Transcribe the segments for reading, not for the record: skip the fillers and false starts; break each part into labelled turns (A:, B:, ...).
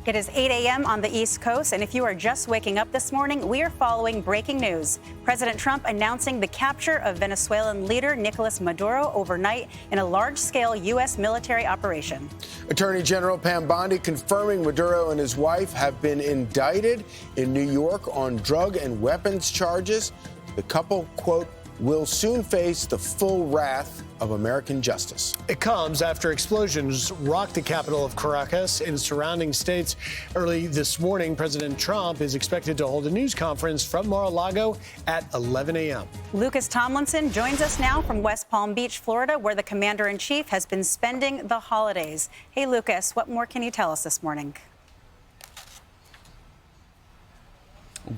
A: It is 8 a.m. on the East Coast, and if you are just waking up this morning, we are following breaking news. President Trump announcing the capture of Venezuelan leader Nicolas Maduro overnight in a large-scale U.S. military operation.
B: Attorney General Pam Bondi confirming Maduro and his wife have been indicted in New York on drug and weapons charges. The couple, quote, will soon face the full wrath of American justice.
C: It comes after explosions rocked the capital of Caracas and surrounding states. Early this morning, President Trump is expected to hold a news conference from Mar-a-Lago at 11 a.m.
A: Lucas Tomlinson joins us now from West Palm Beach, Florida, where the commander-in-chief has been spending the holidays. Hey, Lucas, what more can you tell us this morning?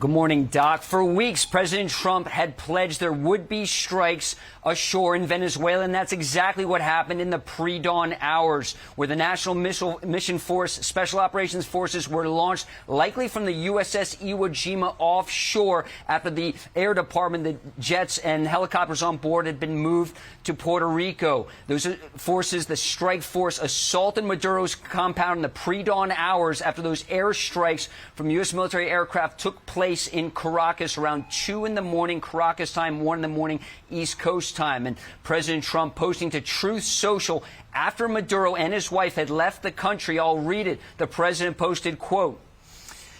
D: Good morning, Doc. For weeks, President Trump had pledged there would be strikes ashore in Venezuela, and that's exactly what happened in the pre-dawn hours, where the National Mission Force Special Operations Forces were launched, likely from the USS Iwo Jima offshore, after the Air Department, the jets and helicopters on board had been moved to Puerto Rico. Those forces, the strike force, assaulted Maduro's compound in the pre-dawn hours after those airstrikes from U.S. military aircraft took place in Caracas around 2 in the morning, Caracas time, 1 in the morning, East Coast time. And President Trump posting to Truth Social after Maduro and his wife had left the country. I'll read it. The president posted, quote,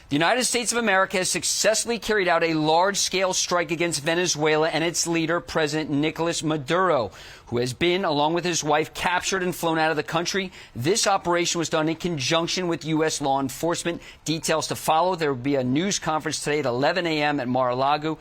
D: "The United States of America has successfully carried out a large-scale strike against Venezuela and its leader, President Nicolas Maduro, who has been, along with his wife, captured and flown out of the country. This operation was done in conjunction with U.S. law enforcement. Details to follow. There will be a news conference today at 11 a.m. at Mar-a-Lago.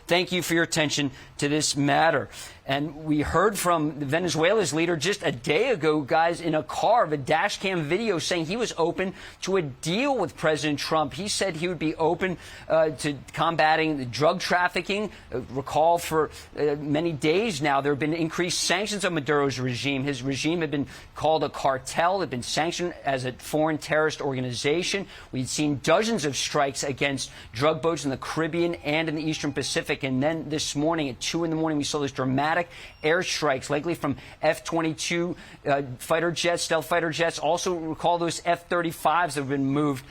D: Thank you for your attention to this matter." And we heard from Venezuela's leader just a day ago, guys, in a car, of a dash cam video saying he was open to a deal with President Trump. He said he would be open to combating the drug trafficking. Recall for many days now, there have been increased sanctions on Maduro's regime. His regime had been called a cartel, had been sanctioned as a foreign terrorist organization. We'd seen dozens of strikes against drug boats in the Caribbean and in the Eastern Pacific. And then this morning at 2 in the morning, we saw this dramatic airstrikes, likely from F-22 fighter jets, stealth fighter jets. Also recall those F-35s that have been moved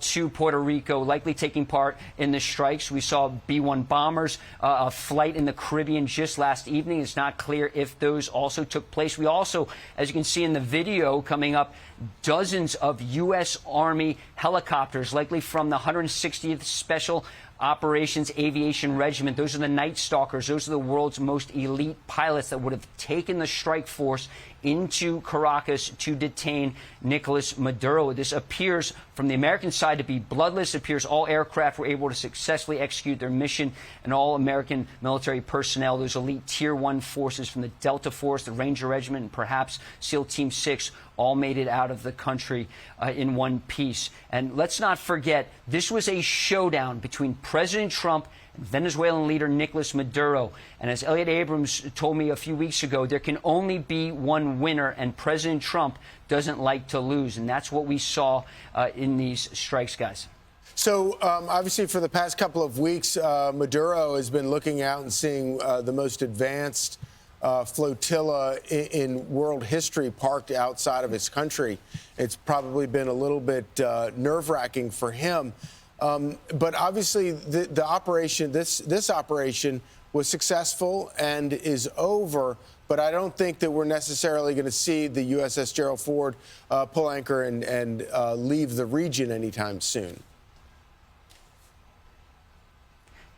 D: to Puerto Rico, likely taking part in the strikes. We saw B-1 bombers, a flight in the Caribbean just last evening. It's not clear if those also took place. We also, as you can see in the video coming up, dozens of U.S. Army helicopters, likely from the 160th Special Operations Aviation Regiment. Those are the Night Stalkers. Those are the world's most elite pilots that would have taken the strike force into Caracas to detain Nicolas Maduro. This appears, from the American side, to be bloodless. It appears all aircraft were able to successfully execute their mission, and all American military personnel, those elite Tier 1 forces from the Delta Force, the Ranger Regiment, and perhaps SEAL Team 6, all made it out of the country in one piece. And let's not forget, this was a showdown between President Trump and Venezuelan leader Nicolas Maduro. And as Elliot Abrams told me a few weeks ago, there can only be one winner, and President Trump doesn't like to lose. And that's what we saw in these strikes, guys.
B: So, obviously, for the past couple of weeks, Maduro has been looking out and seeing the most advanced flotilla in world history parked outside of his country. It's probably been a little bit nerve-wracking for him. But obviously, the operation, this operation was successful and is over. But I don't think that we're necessarily going to see the USS Gerald Ford pull anchor and leave the region anytime soon.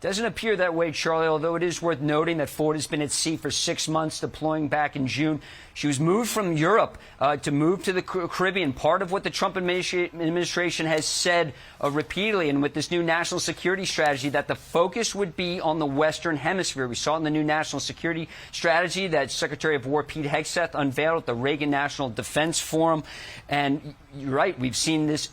D: Doesn't appear that way, Charlie, although it is worth noting that Ford has been at sea for 6 months, deploying back in June. She was moved from Europe to move to the Caribbean, part of what the Trump administration has said repeatedly, and with this new national security strategy, that the focus would be on the Western Hemisphere. We saw in the new national security strategy that Secretary of War Pete Hegseth unveiled at the Reagan National Defense Forum. And you're right, we've seen this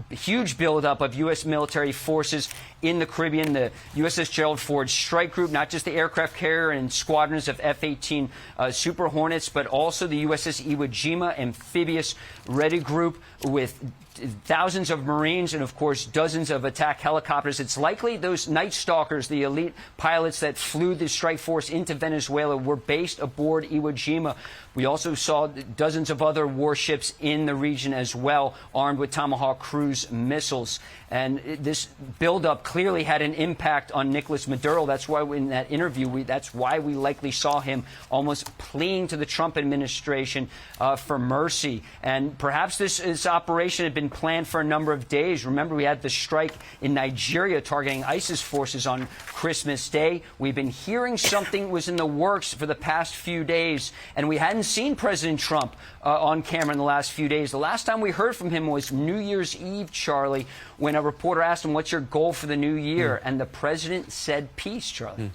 D: huge buildup of U.S. military forces in the Caribbean, the USS Gerald Ford Strike Group, not just the aircraft carrier and squadrons of F-18 Super Hornets, but also the USS Iwo Jima Amphibious Ready Group with thousands of Marines and, of course, dozens of attack helicopters. It's likely those Night Stalkers, the elite pilots that flew the strike force into Venezuela, were based aboard Iwo Jima. We also saw dozens of other warships in the region as well, armed with Tomahawk cruise missiles. And this buildup clearly had an impact on Nicolas Maduro. That's why in that interview, that's why we likely saw him almost pleading to the Trump administration for mercy. And perhaps this operation had been planned for a number of days. Remember, we had the strike in Nigeria targeting ISIS forces on Christmas Day. We've been hearing something was in the works for the past few days, and we hadn't seen President Trump on camera in the last few days. The last time we heard from him was New Year's Eve, Charlie, when a reporter asked him, "What's your goal for the new year?" And the president said peace, Charlie.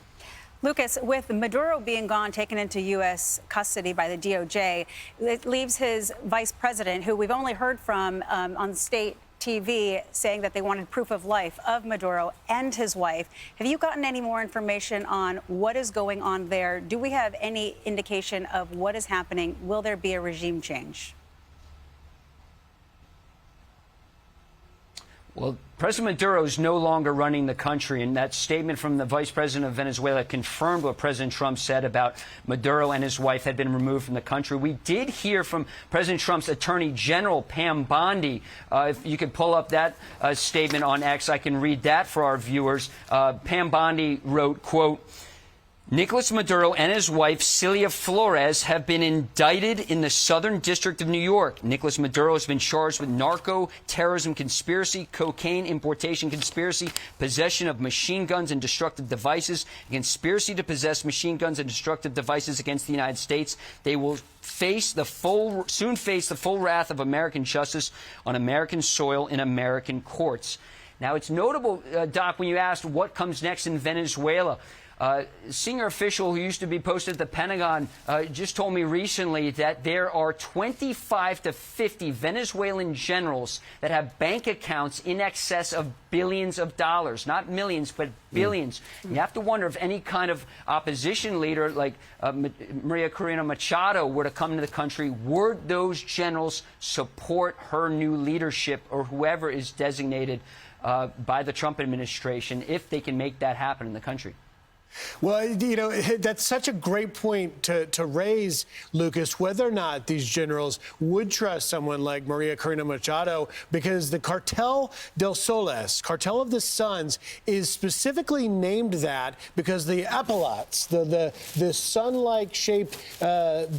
A: Lucas, with Maduro being gone, taken into U.S. custody by the DOJ, it leaves his vice president, who we've only heard from on state TV, saying that they wanted proof of life of Maduro and his wife. Have you gotten any more information on what is going on there? Do we have any indication of what is happening? Will there be a regime change?
D: Well, President Maduro is no longer running the country, and that statement from the vice president of Venezuela confirmed what President Trump said about Maduro and his wife had been removed from the country. We did hear from President Trump's Attorney General, Pam Bondi. If you could pull up that statement on X, I can read that for our viewers. Pam Bondi wrote, quote, Nicolas Maduro and his wife, Celia Flores, have been indicted in the Southern District of New York. Nicolas Maduro has been charged with narco-terrorism conspiracy, cocaine importation conspiracy, possession of machine guns and destructive devices, and conspiracy to possess machine guns and destructive devices against the United States. They will soon face the full wrath of American justice on American soil in American courts. Now, it's notable, Doc, when you asked what comes next in Venezuela, senior official who used to be posted at the Pentagon just told me recently that there are 25 to 50 Venezuelan generals that have bank accounts in excess of billions of dollars, not millions, but billions. You have to wonder if any kind of opposition leader like Maria Corina Machado were to come to the country, would those generals support her new leadership or whoever is designated by the Trump administration if they can make that happen in the country?
C: Well, you know, that's such a great point to raise, Lucas, whether or not these generals would trust someone like Maria Corina Machado, because the Cartel del Soles, Cartel of the Suns, is specifically named that because the epaulets, the sun-like shaped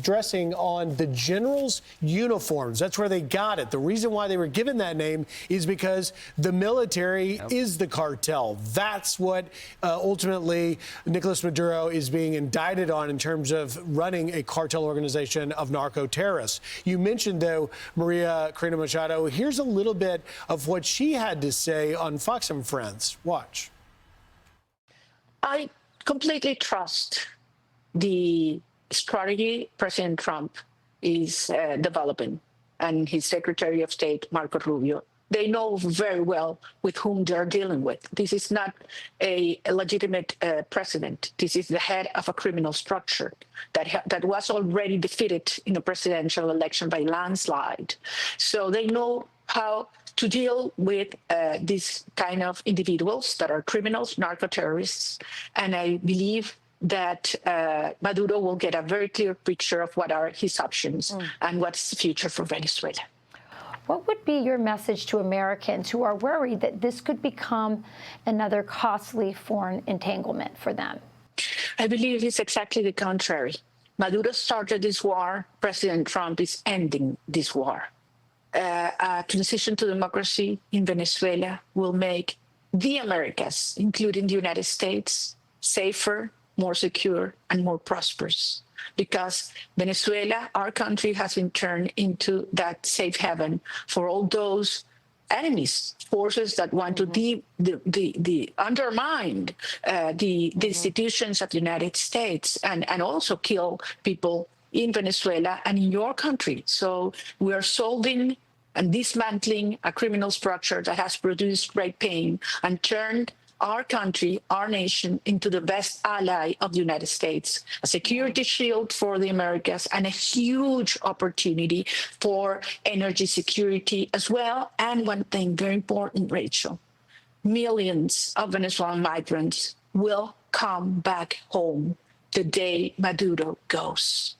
C: dressing on the generals' uniforms, that's where they got it. The reason why they were given that name is because the military is the cartel. That's what ultimately Nicolas Maduro is being indicted on in terms of running a cartel organization of narco-terrorists. You mentioned, though, Maria Corina Machado. Here's a little bit of what she had to say on Fox and Friends. Watch.
E: I completely trust the strategy President Trump is developing and his Secretary of State, Marco Rubio. They know very well with whom they're dealing with. This is not a legitimate president. This is the head of a criminal structure that was already defeated in a presidential election by landslide. So they know how to deal with these kind of individuals that are criminals, narco-terrorists. And I believe that Maduro will get a very clear picture of what are his options and what's the future for Venezuela.
F: What would be your message to Americans who are worried that this could become another costly foreign entanglement for them?
E: I believe it's exactly the contrary. Maduro started this war. President Trump is ending this war. A transition to democracy in Venezuela will make the Americas, including the United States, safer, more secure, and more prosperous. Because Venezuela, our country, has been turned into that safe haven for all those enemies, forces that want to undermine the institutions of the United States and also kill people in Venezuela and in your country. So we are solving and dismantling a criminal structure that has produced great pain and turned our country, our nation, into the best ally of the United States, a security shield for the Americas, and a huge opportunity for energy security as well. And one thing very important, Rachel, millions of Venezuelan migrants will come back home the day Maduro goes.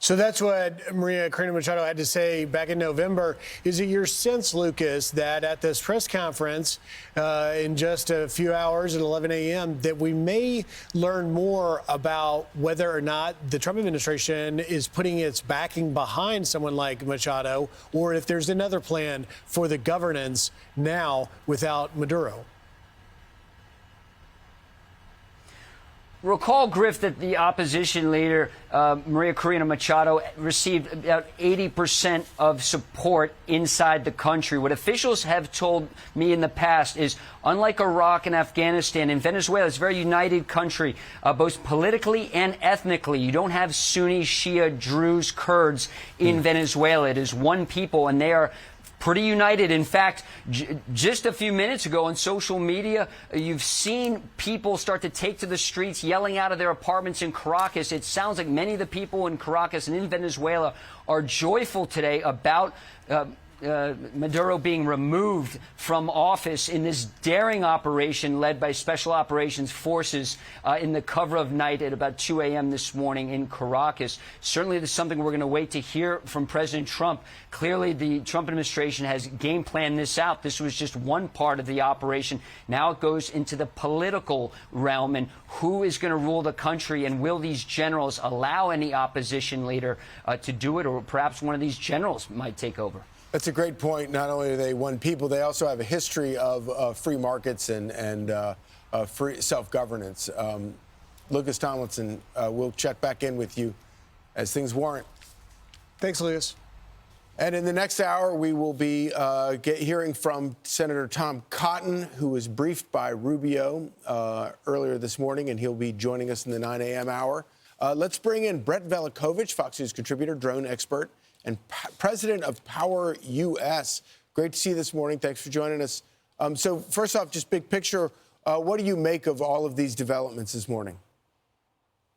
C: So that's what Maria Corina Machado had to say back in November. Is it your sense, Lucas, that at this press conference in just a few hours at 11 a.m., that we may learn more about whether or not the Trump administration is putting its backing behind someone like Machado, or if there's another plan for the governance now without Maduro?
D: Recall, Griff, that the opposition leader, Maria Corina Machado, received about 80% of support inside the country. What officials have told me in the past is, unlike Iraq and Afghanistan, in Venezuela, it's a very united country, both politically and ethnically. You don't have Sunni, Shia, Druze, Kurds in Venezuela. It is one people, and they are pretty united. In fact, just a few minutes ago on social media, you've seen people start to take to the streets, yelling out of their apartments in Caracas. It sounds like many of the people in Caracas and in Venezuela are joyful today about Maduro being removed from office in this daring operation led by Special Operations Forces in the cover of night at about 2 a.m. this morning in Caracas. Certainly, this is something we're going to wait to hear from President Trump. Clearly, the Trump administration has game planned this out. This was just one part of the operation. Now it goes into the political realm, and who is going to rule the country, and will these generals allow any opposition leader to do it, or perhaps one of these generals might take over?
B: That's a great point. Not only are they one people, they also have a history of free markets and free self-governance. Lucas Tomlinson, we'll check back in with you as things warrant.
C: Thanks, Lucas.
B: And in the next hour, we will be hearing from Senator Tom Cotton, who was briefed by Rubio earlier this morning, and he'll be joining us in the 9 a.m. hour. Let's bring in Brett Velicovich, Fox News contributor, drone expert, and president of Power US. Great to see you this morning. Thanks for joining us. So first off, just big picture, what do you make of all of these developments this morning?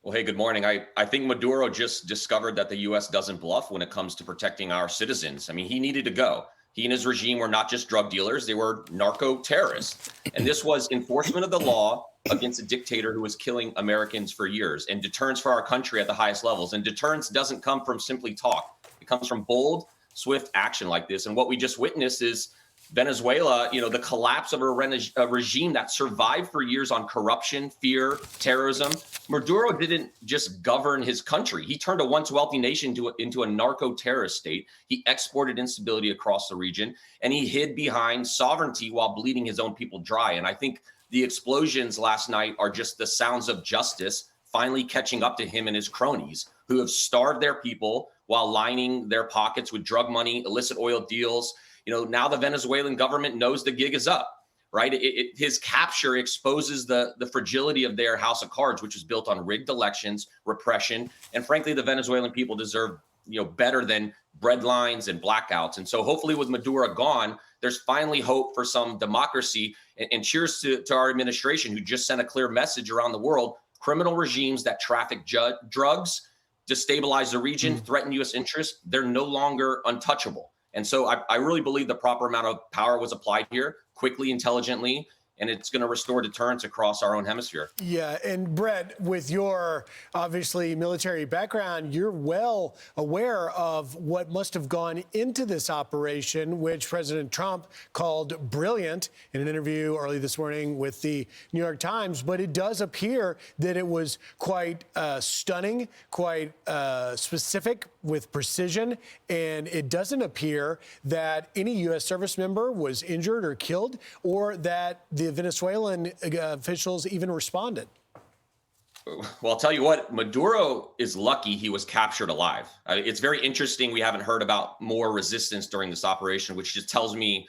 G: Well, hey, good morning. I think Maduro just discovered that the U.S. doesn't bluff when it comes to protecting our citizens. I mean, he needed to go. He and his regime were not just drug dealers, they were narco-terrorists. And this was enforcement of the law against a dictator who was killing Americans for years, and deterrence for our country at the highest levels. And deterrence doesn't come from simply talk. It comes from bold, swift action like this. And what we just witnessed is Venezuela, the collapse of a regime that survived for years on corruption, fear, terrorism. Maduro didn't just govern his country. He turned a once wealthy nation into a narco-terrorist state. He exported instability across the region, and he hid behind sovereignty while bleeding his own people dry. And I think the explosions last night are just the sounds of justice finally catching up to him and his cronies, who have starved their people while lining their pockets with drug money, illicit oil deals. Now the Venezuelan government knows the gig is up, right? His capture exposes the fragility of their house of cards, which is built on rigged elections, repression, and frankly, the Venezuelan people deserve, better than breadlines and blackouts. And so hopefully with Maduro gone, there's finally hope for some democracy. And cheers to our administration, who just sent a clear message around the world. Criminal regimes that traffic drugs, destabilize the region, threaten U.S. interests, they're no longer untouchable. And so I really believe the proper amount of power was applied here, quickly, intelligently, and it's going to restore deterrence across our own hemisphere.
C: Yeah, and Brett, with your obviously military background, you're well aware of what must have gone into this operation, which President Trump called brilliant in an interview early this morning with the New York Times. But it does appear that it was quite stunning, quite specific with precision, and it doesn't appear that any U.S. service member was injured or killed, or that the Venezuelan officials even responded.
G: Well, I'll tell you what, Maduro is lucky he was captured alive. It's very interesting. We haven't heard about more resistance during this operation, which just tells me,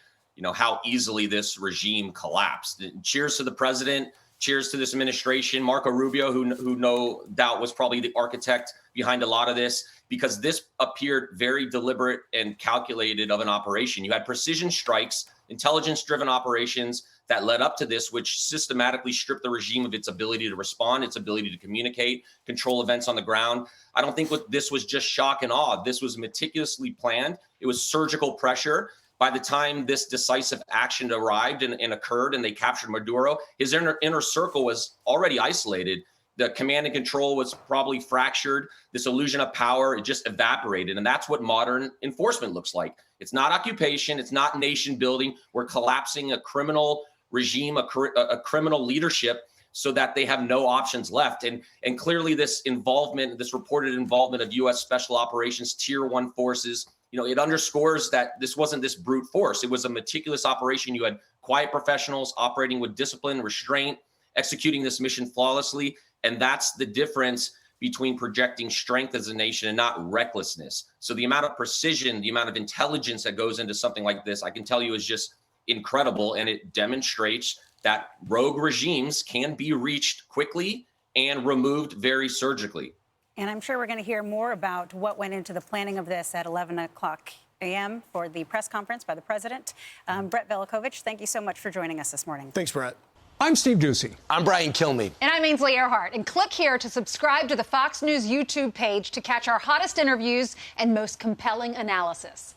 G: how easily this regime collapsed. Cheers to the president. Cheers to this administration. Marco Rubio, who no doubt was probably the architect behind a lot of this, because this appeared very deliberate and calculated of an operation. You had precision strikes, intelligence-driven operations that led up to this, which systematically stripped the regime of its ability to respond, its ability to communicate, control events on the ground. I don't think this was just shock and awe. This was meticulously planned. It was surgical pressure. By the time this decisive action arrived and occurred and they captured Maduro, his inner circle was already isolated. The command and control was probably fractured. This illusion of power, it just evaporated. And that's what modern enforcement looks like. It's not occupation. It's not nation building. We're collapsing a criminal regime, a criminal leadership, so that they have no options left. And clearly this involvement, this reported involvement of U.S. Special Operations Tier 1 forces, it underscores that this wasn't this brute force. It was a meticulous operation. You had quiet professionals operating with discipline, restraint, executing this mission flawlessly. And that's the difference between projecting strength as a nation and not recklessness. So the amount of precision, the amount of intelligence that goes into something like this, I can tell you is just incredible. And it demonstrates that rogue regimes can be reached quickly and removed very surgically.
A: And I'm sure we're going to hear more about what went into the planning of this at 11 o'clock a.m. for the press conference by the president. Brett Velicovich, thank you so much for joining us this morning.
C: Thanks, Brett.
H: I'm Steve Doocy.
I: I'm Brian Kilmeade.
J: And I'm Ainsley Earhart. And click here to subscribe to the Fox News YouTube page to catch our hottest interviews and most compelling analysis.